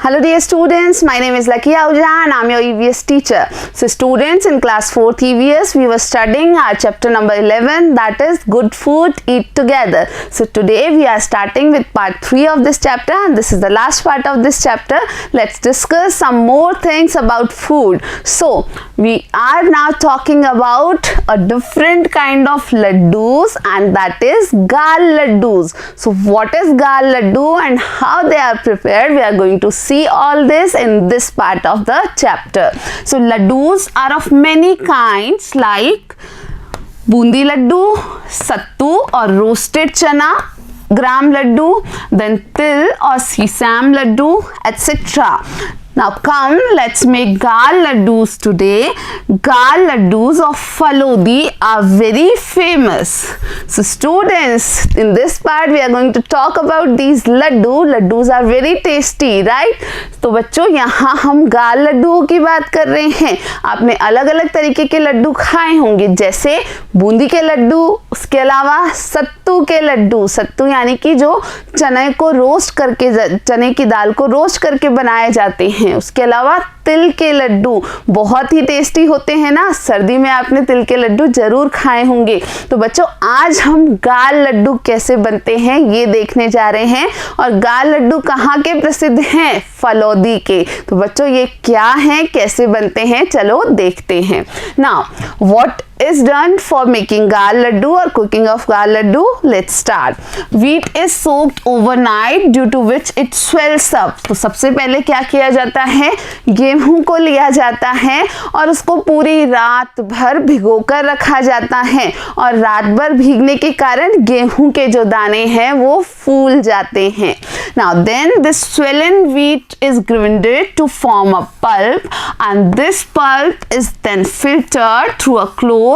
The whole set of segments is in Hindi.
Hello dear students, my name is Lucky Ahuja and I am your EVS teacher. So students, in class 4th EVS we were studying our chapter number 11, that is Good Food Eat Together. So today we are starting with part 3 of this chapter and this is the last part of this chapter. Let's discuss some more things about food. So we are now talking about a different kind of laddus and that is gal laddus. So what is gal laddu and how they are prepared, we are going to see all this in this part of the chapter. So laddus are of many kinds like bundi laddu, sattu or roasted chana, gram laddu, then til or sesame laddu, etc. Now come, let's make gal laddus today. Gal laddus of Phalodi are very famous. So students, in this part we are going to talk about these laddu. Laddus are very tasty, right? तो बच्चों यहाँ हम गाल लड्डुओं की बात कर रहे हैं. आपने अलग अलग तरीके के लड्डू खाए होंगे जैसे बूंदी के लड्डू, उसके अलावा सत्तू के लड्डू. सत्तू यानी कि जो चने को रोस्ट करके, चने की दाल को रोस्ट करके बनाए जाते हैं. उसके अलावा तिल के लड्डू बहुत ही टेस्टी होते हैं ना. सर्दी में आपने तिल के लड्डू जरूर खाए होंगे. तो बच्चों आज हम गाल लड्डू कैसे बनते हैं ये देखने जा रहे हैं. और गाल लड्डू कहाँ के प्रसिद्ध हैं? फलौदी के. तो बच्चों ये क्या हैं, कैसे बनते हैं, चलो देखते हैं. Now what is done for making gal laddu or cooking of gal laddu? Let's start. Wheat is soaked overnight due to which it swells up. तो सबसे पहले क्या किया जाता है, गेहूं को लिया जाता है और उसको पूरी रात भर भिगोकर रखा जाता है और रात भर भीगने के कारण गेहूं के जो दाने हैं वो फूल जाते हैं. Now then this swollen wheat is grinded to form a pulp and this pulp is then filtered through a cloth.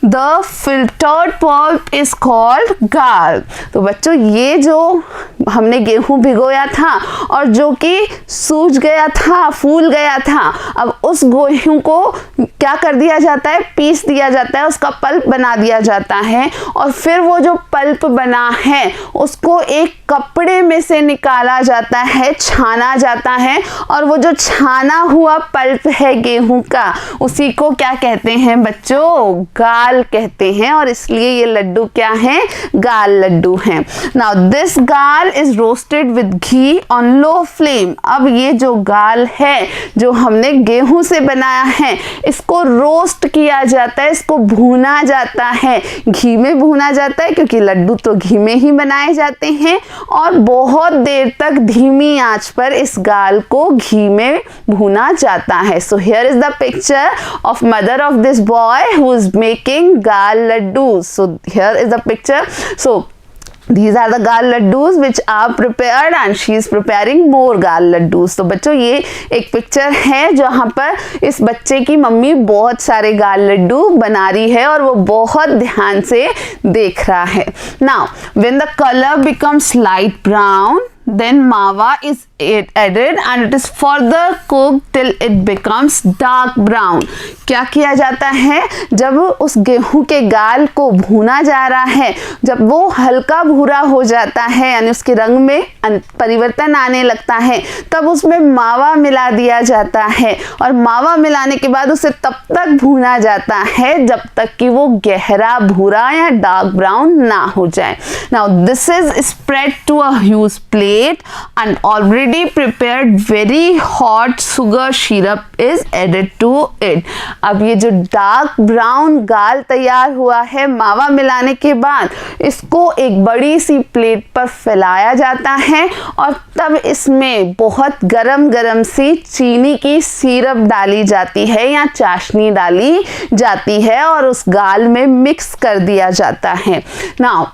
The filtered pulp is called gal. तो बच्चों ये जो हमने गेहूं भिगोया था और जो कि सूज गया था, फूल गया था, अब उस गेहूं को क्या कर दिया जाता है, पीस दिया जाता है, उसका पल्प बना दिया जाता है और फिर वो जो पल्प बना है उसको एक कपड़े में से निकाला जाता है, छाना जाता है और वो जो छाना हुआ पल्प है गेहूं का उसी को क्या कहते हैं बच्चों, गाल कहते हैं. और इसलिए ये लड्डू क्या हैं, गाल लड्डू हैं. नाउ दिस गाल is roasted with ghee on low flame. अब ये जो गाल है जो हमने गेहूं से बनाया है इसको रोस्ट किया जाता है, इसको भूना जाता है, घी में भूना जाता है क्योंकि लड्डू तो घी में ही बनाए जाते हैं और बहुत देर तक धीमी आंच पर इस गाल को घी में भूना जाता है. So here is the picture of mother of this boy who is making gal laddus. So here is the picture. So these are the gal laddus which are prepared and she is preparing more gal laddus. तो बच्चों ये एक पिक्चर है जहाँ पर इस बच्चे की मम्मी बहुत सारे गाल लड्डू बना रही है और वो बहुत ध्यान से देख रहा है. Now when the color becomes light brown then mawa is added and it is further cooked till it becomes dark brown. क्या किया जाता है, जब उस गेहूं के गाल को भूना जा रहा है, जब वो हल्का भूरा हो जाता है यानी उसके रंग में परिवर्तन आने लगता है तब उसमें मावा मिला दिया जाता है और मावा मिलाने के बाद उसे तब तक भूना जाता है जब तक कि वो गहरा भूरा या डार्क ब्राउन ना हो जाए. Now this is spread to a huge plate and already prepared very hot sugar syrup is added to it. अब ये जो डार्क ब्राउन गाल तैयार हुआ है मावा मिलाने के बाद इसको एक बड़ी सी प्लेट पर फैलाया जाता है और तब इसमें बहुत गरम सी चीनी की सिरप डाली जाती है या चाशनी डाली जाती है और उस गाल में मिक्स कर दिया जाता है. Now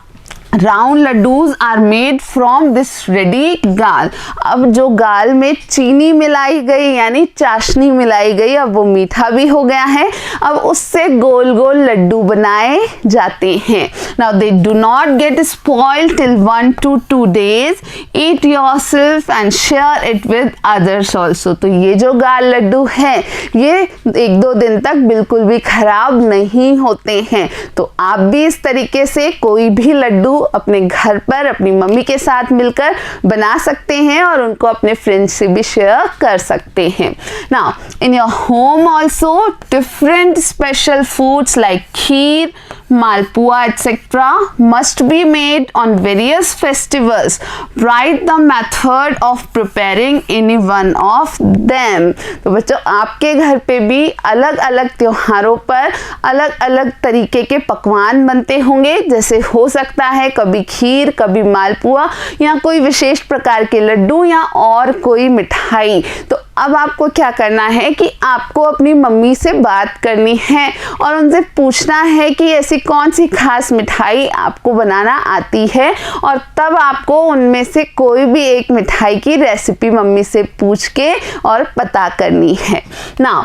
round laddoos are made from this ready गाल. अब जो गाल में चीनी मिलाई गई यानी चाशनी मिलाई गई, अब वो मीठा भी हो गया है, अब उससे गोल गोल लड्डू बनाए जाते हैं. Now they do not gate spoiled till 1 to 2 days. Eat yourself and share it with others also. तो ये जो गाल लड्डू है ये 1-2 दिन तक बिल्कुल भी खराब नहीं होते हैं. तो आप भी इस तरीके से कोई भी लड्डू अपने घर पर अपनी मम्मी के साथ मिलकर बना सकते हैं और उनको अपने फ्रेंड्स से भी शेयर कर सकते हैं। Now in your home also different special foods like kheer, malpua etc. must be made on various festivals. Write the method of preparing any one of them. तो बच्चों आपके घर पे भी अलग अलग त्योहारों पर अलग अलग तरीके के पकवान बनते होंगे, जैसे हो सकता है कभी खीर, कभी मालपुआ या कोई विशेष प्रकार के लड्डू या और कोई मिठाई। तो अब आपको क्या करना है कि आपको अपनी मम्मी से बात करनी है और उनसे पूछना है कि ऐसी कौन सी खास मिठाई आपको बनाना आती है, और तब आपको उनमें से कोई भी एक मिठाई की रेसिपी मम्मी से पूछ के और पता करनी है। Now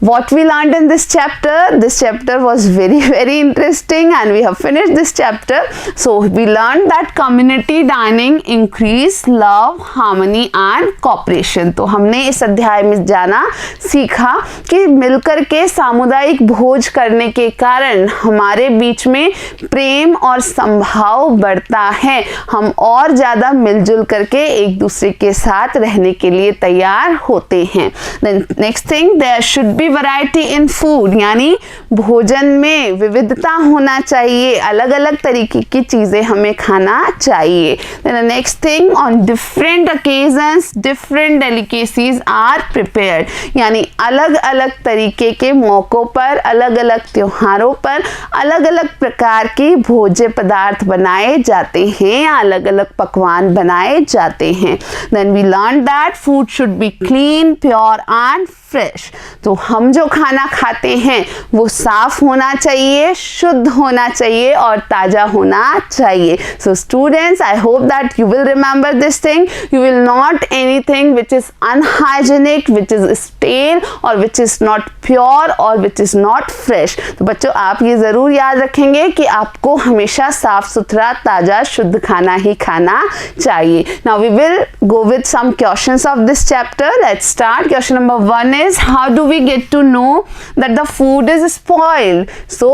what we learned in this chapter was very interesting and we have finished this chapter. So we learned that community dining increase love, harmony and cooperation. तो हमने इस अध्याय में जाना सीखा कि मिलकर के सामुदायिक भोज करने के कारण हमारे बीच में प्रेम और संभाव बढ़ता है, हम और ज़्यादा मिलजुल करके एक दूसरे के साथ रहने के लिए तैयार होते हैं। Then next thing, there should be variety in food, यानी भोजन में विविधता होना चाहिए, अलग अलग तरीके की चीज़ें हमें खाना चाहिए। Next thing, on different occasions different delicacies are prepared, यानी अलग अलग तरीके के मौक़ों पर, अलग अलग त्योहारों पर अलग अलग प्रकार की भोज्य पदार्थ बनाए जाते हैं या अलग अलग पकवान बनाए जाते हैं। Then we learn that food should be clean, pure and fresh. तो हम जो खाना खाते हैं वो साफ होना चाहिए, शुद्ध होना चाहिए और ताज़ा होना चाहिए। So students, I hope that you will remember this thing. You will not anything which is unhygienic, which is stale और विच इज़ नॉट प्योर और विच इज़ नॉट फ्रेश। तो बच्चों आप ये ज़रूर याद रखेंगे कि आपको हमेशा साफ सुथरा, ताज़ा, शुद्ध खाना ही खाना चाहिए। Now we will go with some questions of this chapter. Let's start. Question number 1 is, how do we get to know that the food is spoiled? So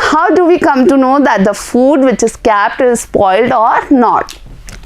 how do we come to know that the food which is kept is spoiled or not?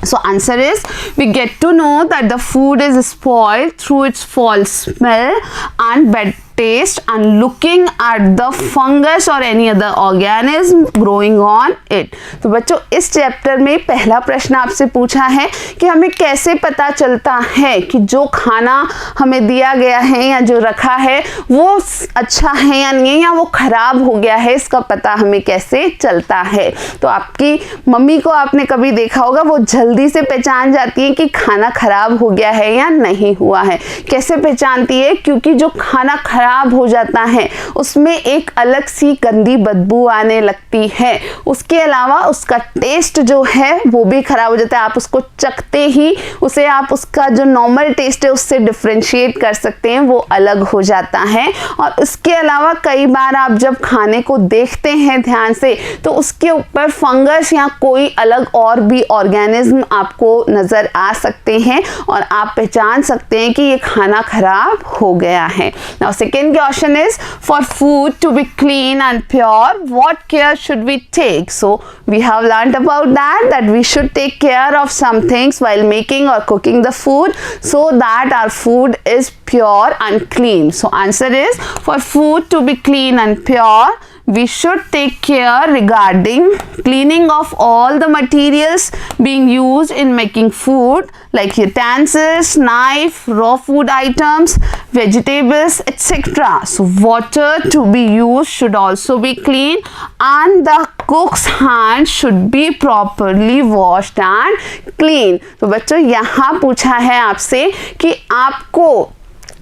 So answer is, we get to know that the food is spoiled through its foul smell and bad taste and looking at the fungus or any other organism growing on it. तो बच्चों इस चैप्टर में पहला प्रश्न आपसे पूछा है कि हमें कैसे पता चलता है कि जो खाना हमें दिया गया है या जो रखा है वो अच्छा है या नहीं, या वो खराब हो गया है, इसका पता हमें कैसे चलता है। तो आपकी मम्मी को आपने कभी देखा होगा, वो जल्दी से पहचान जाती है कि खाना खराब हो गया है या नहीं हुआ है। कैसे पहचानती है? क्योंकि जो खाना खराब हो जाता है उसमें एक अलग सी गंदी बदबू आने लगती है। उसके अलावा उसका टेस्ट जो है वो भी खराब हो जाता है। आप उसको चखते ही उसे आप उसका जो नॉर्मल टेस्ट है उससे डिफ्रेंशिएट कर सकते हैं, वो अलग हो जाता है। और उसके अलावा कई बार आप जब खाने को देखते हैं ध्यान से तो उसके ऊपर फंगस या कोई अलग और भी ऑर्गेनिज्म आपको नज़र आ सकते हैं और आप पहचान सकते हैं कि ये खाना खराब हो गया है। Now second question is, for food to be clean and pure, what care should we take? So we have learned about that we should take care of some things while making or cooking the food so that our food is pure and clean. So answer is, for food to be clean and pure, we should take care regarding cleaning of all the materials being used in making food, like utensils, knife, raw food items, vegetables, etc. So water to be used should also be clean and the cook's hand should be properly washed and clean. तो बच्चों यहाँ पूछा है आपसे कि आपको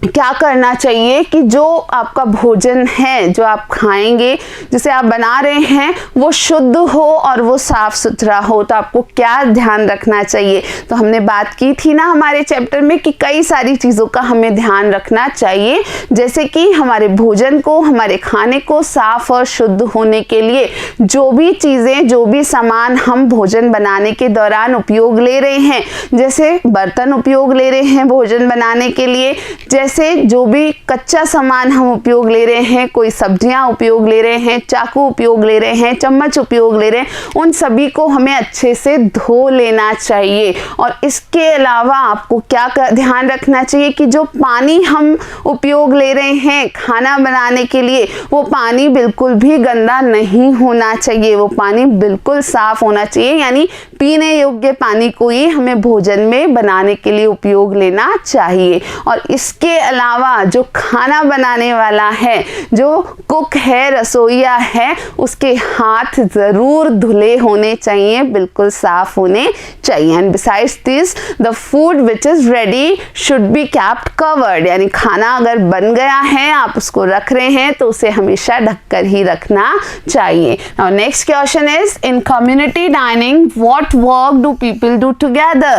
क्या करना चाहिए कि जो आपका भोजन है, जो आप खाएंगे, जिसे आप बना रहे हैं, वो शुद्ध हो और वो साफ सुथरा हो। तो आपको क्या ध्यान रखना चाहिए? तो हमने बात की थी ना हमारे चैप्टर में कि कई सारी चीज़ों का हमें ध्यान रखना चाहिए, जैसे कि हमारे भोजन को, हमारे खाने को साफ और शुद्ध होने के लिए जो भी चीज़ें, जो भी सामान हम भोजन बनाने के दौरान उपयोग ले रहे हैं, जैसे बर्तन उपयोग ले रहे हैं भोजन बनाने के लिए, जैसे जैसे जो भी कच्चा सामान हम उपयोग ले रहे हैं, कोई सब्जियां उपयोग ले रहे हैं, चाकू उपयोग ले रहे हैं, चम्मच उपयोग ले रहे हैं, उन सभी को हमें अच्छे से धो लेना चाहिए। और इसके अलावा आपको क्या ध्यान रखना चाहिए कि जो पानी हम उपयोग ले रहे हैं खाना बनाने के लिए, वो पानी बिल्कुल भी गंदा नहीं होना चाहिए, वो पानी बिल्कुल साफ होना चाहिए। यानी पीने योग्य पानी को ही हमें भोजन में बनाने के लिए उपयोग लेना चाहिए। और इसके अलावा जो खाना बनाने वाला है, जो कुक है, रसोईया है, उसके हाथ ज़रूर धुले होने चाहिए, बिल्कुल साफ होने चाहिए। And besides this the food which is ready should be kept covered, यानी खाना अगर बन गया है, आप उसको रख रहे हैं, तो उसे हमेशा ढककर ही रखना चाहिए। Now next question is, in community dining what work do people do together?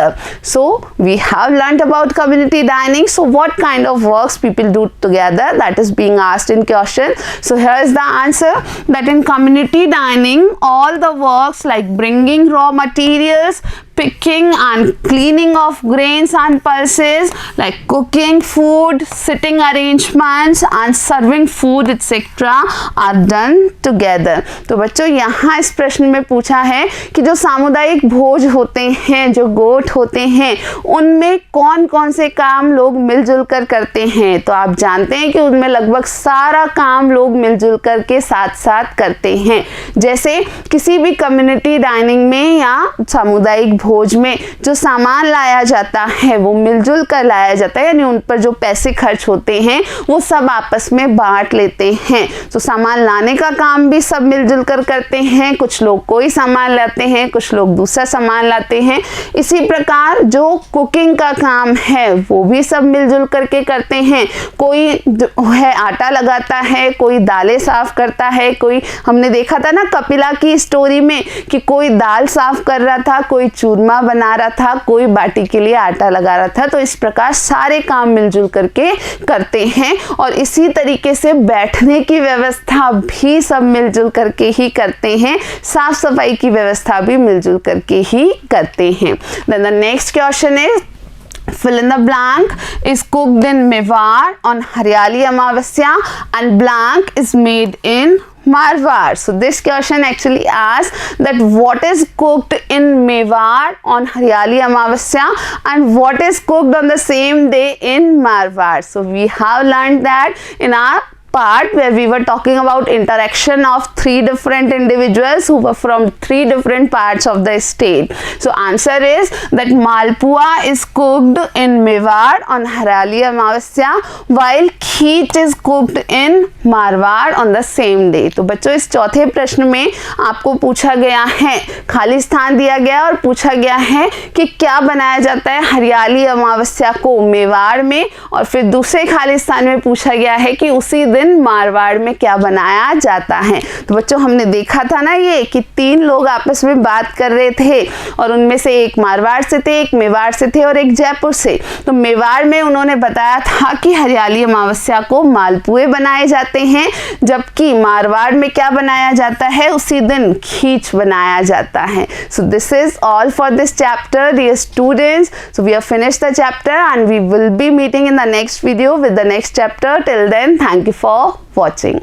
So we have learnt about community dining. So what kind of works people do together? That is being asked in question. So here is the answer, that in community dining all the works like bringing raw materials, picking and cleaning of grains and pulses, like cooking food, sitting arrangements and serving food etc. are done together. तो बच्चों यहाँ इस प्रश्न में पूछा है कि जो सामुदायिक भोज होते हैं, जो गोठ होते हैं, उनमें कौन कौन से काम लोग मिलजुल कर करते हैं। तो आप जानते हैं कि उनमें लगभग सारा काम लोग मिलजुल कर के साथ साथ करते हैं। जैसे किसी भी कम्युनिटी डाइनिंग में या सामुदायिक भोज में जो सामान लाया जाता है वो मिलजुल कर लाया जाता है, यानी उन पर जो पैसे खर्च होते हैं वो सब आपस में बांट लेते हैं। तो सामान लाने का काम भी सब मिलजुल कर करते हैं, कुछ लोग कोई सामान लाते हैं, कुछ लोग दूसरा सामान लाते हैं। इसी प्रकार जो कुकिंग का काम है वो भी सब मिलजुल करके करते हैं। कोई है आटा लगाता है, कोई दालें साफ करता है, कोई हमने देखा था ना कपिला की स्टोरी में कि कोई दाल साफ कर रहा था, कोई चूरमा बना रहा था, कोई बाटी के लिए आटा लगा रहा था। तो इस प्रकार सारे काम मिलजुल करके करते हैं। और इसी तरीके से बैठने की व्यवस्था भी सब मिलजुल करके ही करते हैं, साफ सफाई की व्यवस्था भी मिलजुल करके ही करते हैं। Then the next question is, fill in the blank is cooked in Mewar on Haryali Amavasya and blank is made in Marwar. So this question actually asks that what is cooked in Mewar on Haryali Amavasya and what is cooked on the same day in Marwar. So we have learned that in our part where we were talking about interaction of three different individuals who were from three different parts of the state. So answer is that Malpua is cooked in Mewar on Haryali Amavasya while Kheet is cooked in Marwar on the same day. तो बच्चों इस चौथे प्रश्न में आपको पूछा गया है, खाली स्थान दिया गया और पूछा गया है कि क्या बनाया जाता है हरियाली अमावस्या को मेवाड़ में, और फिर दूसरे खाली स्थान में पूछा गया है कि उसी दिन मारवाड़ में क्या बनाया जाता है। तो बच्चों हमने देखा था ना ये कि तीन लोग आपस में बात कर रहे थे और उनमें से एक मारवाड़ से थे, एक मेवाड़ से थे और एक जयपुर से। तो मेवाड़ में उन्होंने बताया था कि हरियाली अमावस्या को मालपुए बनाए जाते हैं, जबकि मारवाड़ में क्या बनाया जाता है, उसी दिन खीच बनाया जाता है। So this is all for this chapter dear students. So we have finished the chapter and we will be meeting in the next video with the next chapter. Till then, thank you for watching.